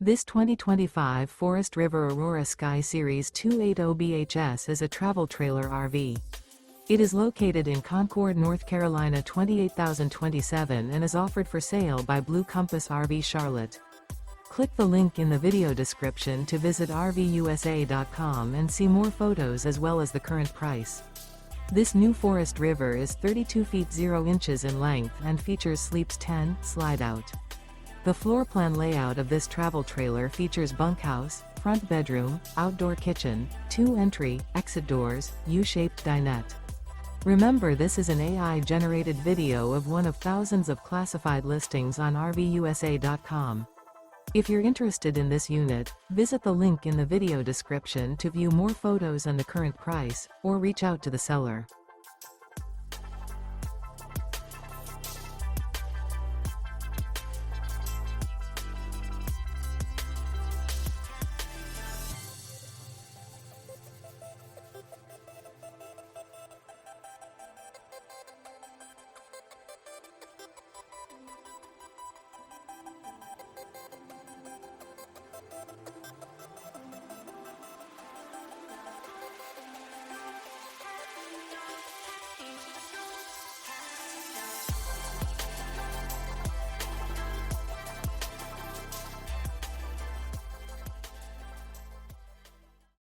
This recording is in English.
This 2025 Forest River Aurora Sky Series 280BHS is a travel trailer RV. It is located in Concord, North Carolina 28027 and is offered for sale by Blue Compass RV Charlotte. Click the link in the video description to visit RVUSA.com and see more photos as well as the current price. This new Forest River is 32 feet 0 inches in length and features Sleeps 10 Slideout. The floor plan layout of this travel trailer features bunkhouse, front bedroom, outdoor kitchen, 2 entry, exit doors, U-shaped dinette. Remember, this is an AI-generated video of one of thousands of classified listings on RVUSA.com. If you're interested in this unit, visit the link in the video description to view more photos and the current price, or reach out to the seller.